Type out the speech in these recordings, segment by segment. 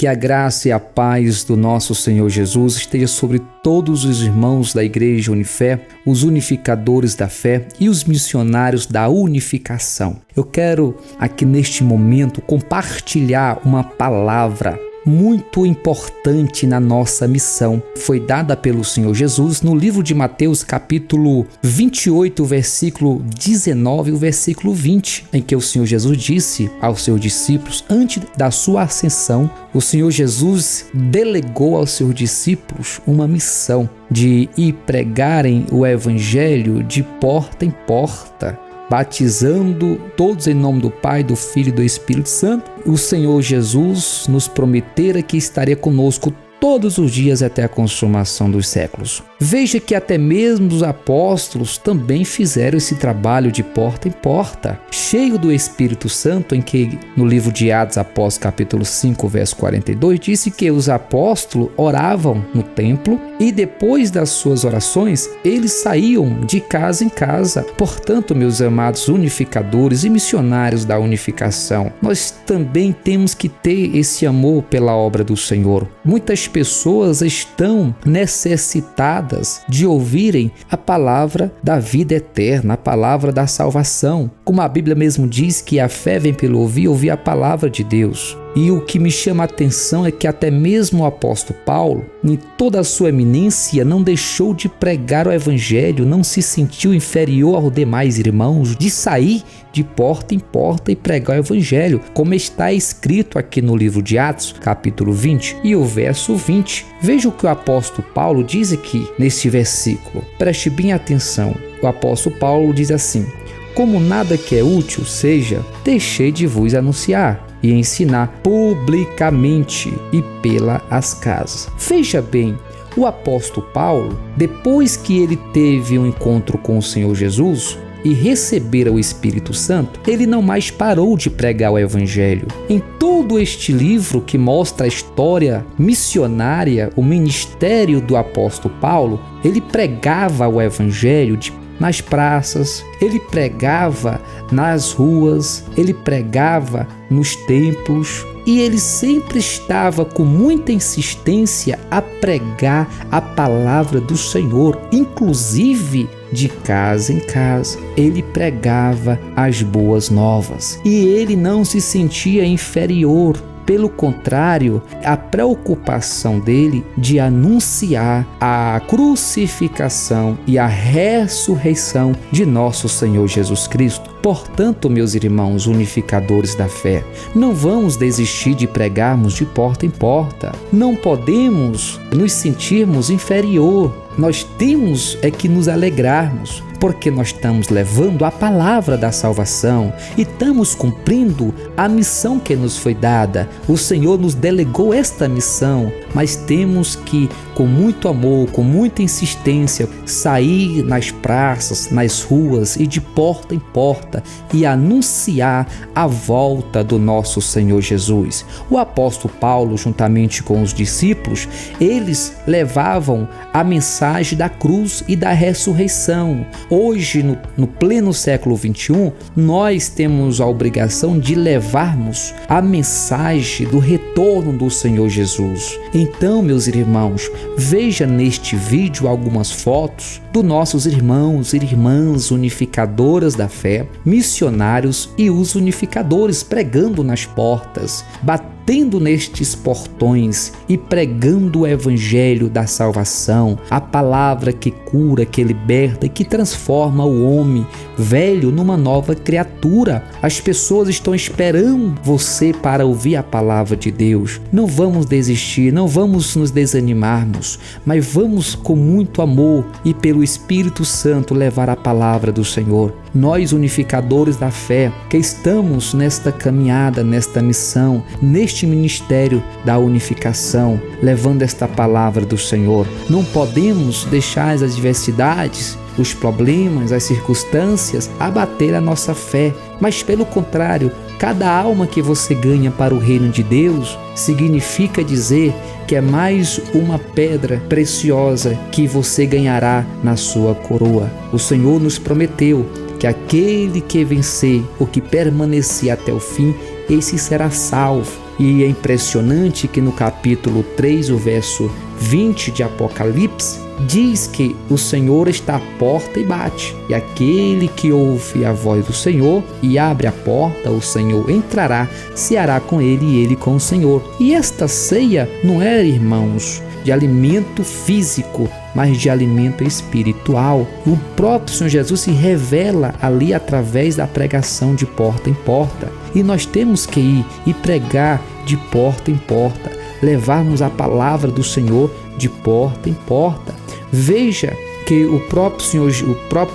Que a graça e a paz do nosso Senhor Jesus esteja sobre todos os irmãos da Igreja Unifé, os unificadores da fé e os missionários da unificação. Eu quero aqui neste momento compartilhar uma palavra muito importante na nossa missão. Foi dada pelo Senhor Jesus no livro de Mateus, capítulo 28, versículo 19 e o versículo 20, em que o Senhor Jesus disse aos seus discípulos, antes da sua ascensão, o Senhor Jesus delegou aos seus discípulos uma missão de ir pregarem o Evangelho de porta em porta, batizando todos em nome do Pai, do Filho e do Espírito Santo. O Senhor Jesus nos prometera que estaria conosco todos os dias até a consumação dos séculos. Veja que até mesmo os apóstolos também fizeram esse trabalho de porta em porta, cheio do Espírito Santo, em que no livro de Atos Apóstolos, capítulo 5, verso 42, disse que os apóstolos oravam no templo e depois das suas orações, eles saíam de casa em casa. Portanto, meus amados unificadores e missionários da unificação, nós também temos que ter esse amor pela obra do Senhor. Muitas pessoas estão necessitadas de ouvirem a palavra da vida eterna, a palavra da salvação. Como a Bíblia mesmo diz que a fé vem pelo ouvir a palavra de Deus. E o que me chama a atenção é que até mesmo o apóstolo Paulo, em toda a sua eminência, não deixou de pregar o Evangelho, não se sentiu inferior aos demais irmãos, de sair de porta em porta e pregar o Evangelho, como está escrito aqui no livro de Atos, capítulo 20 e o verso 20. Veja o que o apóstolo Paulo diz aqui nesse versículo. Preste bem atenção. O apóstolo Paulo diz assim: como nada que é útil seja, deixei de vos anunciar e ensinar publicamente e pelas casas. Veja bem, o apóstolo Paulo, depois que ele teve um encontro com o Senhor Jesus e recebera o Espírito Santo, ele não mais parou de pregar o Evangelho. Em todo este livro que mostra a história missionária, o ministério do apóstolo Paulo, ele pregava o Evangelho nas praças, ele pregava nas ruas, ele pregava nos templos e ele sempre estava com muita insistência a pregar a palavra do Senhor, inclusive de casa em casa. Ele pregava as boas novas e ele não se sentia inferior. Pelo contrário, a preocupação dele de anunciar a crucificação e a ressurreição de nosso Senhor Jesus Cristo. Portanto, meus irmãos unificadores da fé, não vamos desistir de pregarmos de porta em porta. Não podemos nos sentirmos inferior. Nós temos que nos alegrarmos, porque nós estamos levando a palavra da salvação e estamos cumprindo a missão que nos foi dada. O Senhor nos delegou esta missão, mas temos que, com muito amor, com muita insistência, sair nas praças, nas ruas e de porta em porta e anunciar a volta do nosso Senhor Jesus. O apóstolo Paulo, juntamente com os discípulos, eles levavam a mensagem da cruz e da ressurreição. Hoje, no pleno século XXI, nós temos a obrigação de levarmos a mensagem do retorno do Senhor Jesus. Então, meus irmãos, veja neste vídeo algumas fotos dos nossos irmãos e irmãs unificadoras da fé, missionários e os unificadores pregando nas portas, batendo nestes portões e pregando o Evangelho da salvação, a palavra que cura, que liberta e que transforma o homem velho numa nova criatura. As pessoas estão esperando você para ouvir a palavra de Deus. Não vamos desistir, não vamos nos desanimarmos, mas vamos com muito amor e pelo Espírito Santo levar a palavra do Senhor. Nós, unificadores da fé, que estamos nesta caminhada, nesta missão, neste ministério da unificação, levando esta palavra do Senhor, não podemos deixar as adversidades, os problemas, as circunstâncias abater a nossa fé, mas pelo contrário, cada alma que você ganha para o reino de Deus significa dizer que é mais uma pedra preciosa que você ganhará na sua coroa. O Senhor nos prometeu que aquele que vencer ou que permanecer até o fim, esse será salvo. E é impressionante que no capítulo 3, o verso 20 de Apocalipse, diz que o Senhor está à porta e bate. E aquele que ouve a voz do Senhor e abre a porta, o Senhor entrará, ceará com ele e ele com o Senhor. E esta ceia não é, irmãos, de alimento físico, mas de alimento espiritual. O próprio Senhor Jesus se revela ali através da pregação de porta em porta. E nós temos que ir e pregar de porta em porta, levarmos a palavra do Senhor de porta em porta. Veja que o próprio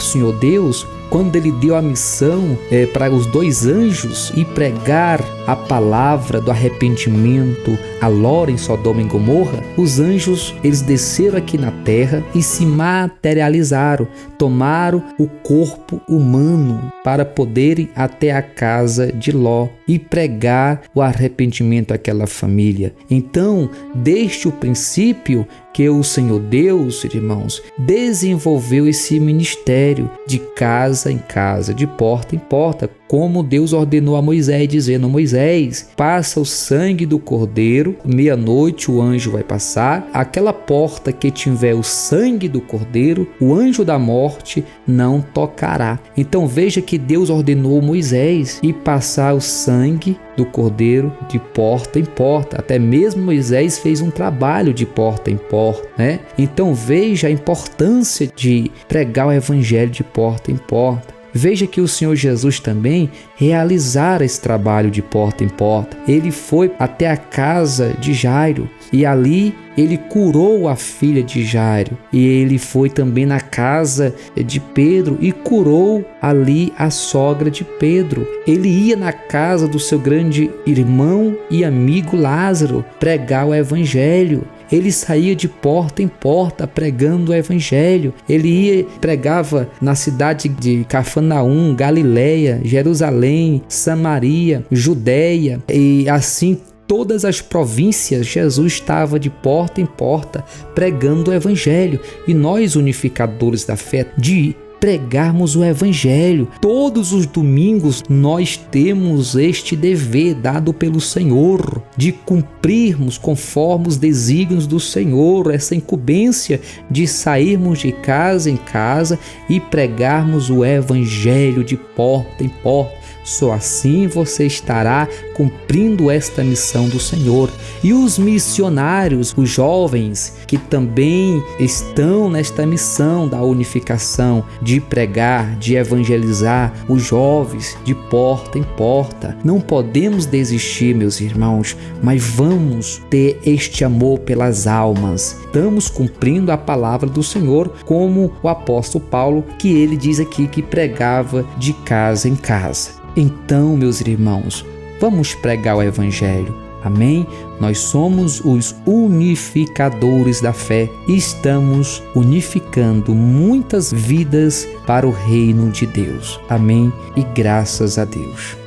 Senhor Deus, quando ele deu a missão para os 2 anjos e pregar a palavra do arrependimento a Ló em Sodoma e Gomorra, os anjos, eles desceram aqui na terra e se materializaram, tomaram o corpo humano para poderem até a casa de Ló e pregar o arrependimento àquela família. Então, desde o princípio que o Senhor Deus, irmãos, desenvolveu esse ministério de casa em casa, de porta em porta, como Deus ordenou a Moisés, dizendo: Moisés, passa o sangue do cordeiro, meia-noite o anjo vai passar, aquela porta que tiver o sangue do cordeiro, o anjo da morte não tocará. Então veja que Deus ordenou Moisés ir passar o sangue do cordeiro de porta em porta. Até mesmo Moisés fez um trabalho de porta em porta, né? Então veja a importância de pregar o evangelho de porta em porta. Veja que o Senhor Jesus também realizara esse trabalho de porta em porta. Ele foi até a casa de Jairo e ali ele curou a filha de Jairo. E ele foi também na casa de Pedro e curou ali a sogra de Pedro. Ele ia na casa do seu grande irmão e amigo Lázaro pregar o evangelho. Ele saía de porta em porta pregando o evangelho. Ele pregava na cidade de Cafarnaum, Galileia, Jerusalém, Samaria, Judeia e assim todas as províncias. Jesus estava de porta em porta pregando o evangelho. E nós, unificadores da fé, de pregarmos o evangelho. Todos os domingos nós temos este dever dado pelo Senhor de cumprirmos conforme os desígnios do Senhor, essa incumbência de sairmos de casa em casa e pregarmos o evangelho de porta em porta. Só assim você estará cumprindo esta missão do Senhor. E os missionários, os jovens que também estão nesta missão da unificação, de pregar, de evangelizar os jovens de porta em porta. Não podemos desistir, meus irmãos, mas vamos ter este amor pelas almas. Estamos cumprindo a palavra do Senhor, como o apóstolo Paulo, que ele diz aqui que pregava de casa em casa. Então, meus irmãos, vamos pregar o evangelho. Amém? Nós somos os unificadores da fé e estamos unificando muitas vidas para o reino de Deus. Amém? E graças a Deus.